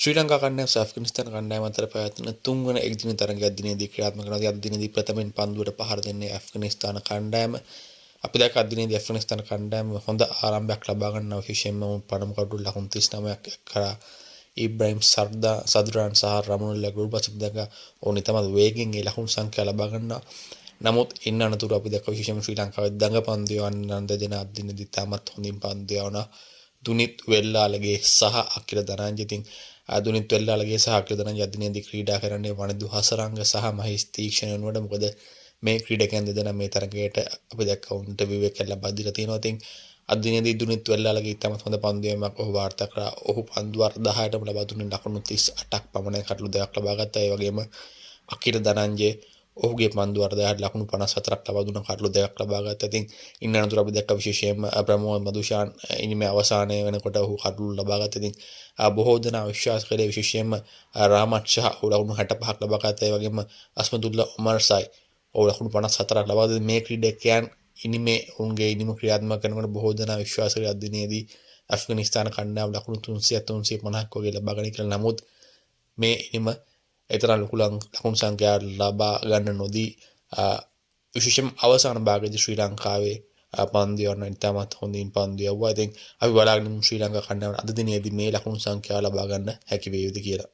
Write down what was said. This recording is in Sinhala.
ශ්‍රී ලංකා කණ්ඩායම සහ ඇෆ්ගනිස්තාන කණ්ඩායම අතර පැවැත්වෙන තුන්වන එක්දින තරගයක් දිනේදී ක්‍රියාත්මක කරනවා. අද දිනේදී ප්‍රථමයෙන් පන්දුවට පහර දෙන්නේ ඇෆ්ගනිස්තාන කණ්ඩායම. අපි දැක්ක අද දිනේදී ඇෆ්ගනිස්තාන කණ්ඩායම හොඳ ආරම්භයක් ලබා ගන්නවා. විශේෂයෙන්ම පළමු කඩුව ලකුණු 39ක් කරා ඉබ්‍රාහිම් සද්රාන් සහ රමනුල්ලා ගෝල් පසුබිම් දැක ඕනි තමයි වේගෙන් ඒ ලකුණු සංඛ්‍යාව ලබා ගන්නවා. නමුත් ඉන්න අනතුරු අපි දැක්ක විශේෂයෙන්ම ශ්‍රී ලංකාවේ දඟ පන්දු යවන්න දෙන අද දිනේදී තාමත් හොඳින් පන්දු යවනවා. දුනිත් වෙල්ලාලගේ සහ අකිල දනංජ. ඉතින් දුනිත් වෙල්ලාලගේ සහ අකිල දනංජ අද දිනේදී ක්‍රීඩා කරන්නේ වනිදු හසරංග සහ මහේෂ් තීක්ෂණ වෙනුවට. මොකද මේ ක්‍රීඩකයන් දෙදෙනා මේ තරගයට අපි දැක්ක උන්ට විවේකයක් ලබා දීලා තියෙනවා. ඉතින් අද දිනේදී දුනිත් වෙල්ලාලගේ ඉතාමත් හොඳ පන්දු යෑමක් ඔහු වාර්තා කරා. ඔහු පන්දු වාර 10ටම ලබා දුන්නේ ලකුණු 38ක් පමණ කටළු දෙකක් ලබා ගත්තා. ඒ වගේම අකිල දනංජ ඔහුගේ පන්දු වාර 10ට ලකුණු 54ක් ලබා දුන්න කටළු දෙකක් ලබා ගත්තා. ඉතින් ඉන්න අනතුරු අපි දැක්ක විශේෂයෙන්ම ප්‍රමෝද් මදුෂාන් ඉනිමේ අවසානයේ වෙනකොට ඔහු කටළු ලබා ගත්තා. ඉතින් බොහෝ දෙනා විශ්වාස කළේ විශේෂයෙන්ම රාමත් ෂහ ඔහු ලකුණු 65ක් ලබා ගත්තා. ඒ වගේම අස්මදුල්ලා ඔමර්සයි ඔහු ලකුණු 54ක් ලබා දුන්නා. මේ ක්‍රීඩකයන් ඉනිමේ උන්ගේ ඉනිම ක්‍රියාත්මක කරනකොට බොහෝ දෙනා විශ්වාස කළේ අද දිනේදී ඇෆ්ගනිස්තාන කණ්ඩායම ලකුණු 300 350ක් වගේ ලබා ගන්න කියලා. නමුත් මේ ඉනිම එතරම් ලොකු ලකුණු සංඛ්‍යාවක් ලබා ගන්න නොදී විශේෂයෙන්ම අවසාන භාගයේදී ශ්‍රී ලංකාවේ පන්දු යවන්න ඉතාමත් හොඳින් පන්දු යවුවා. ඉතින් අපි බලාගෙන ශ්‍රී ලංකා කණ්ඩායම අද දිනේදී මේ ලකුණු සංඛ්‍යාව ලබා ගන්න හැකි වේවිද කියලා.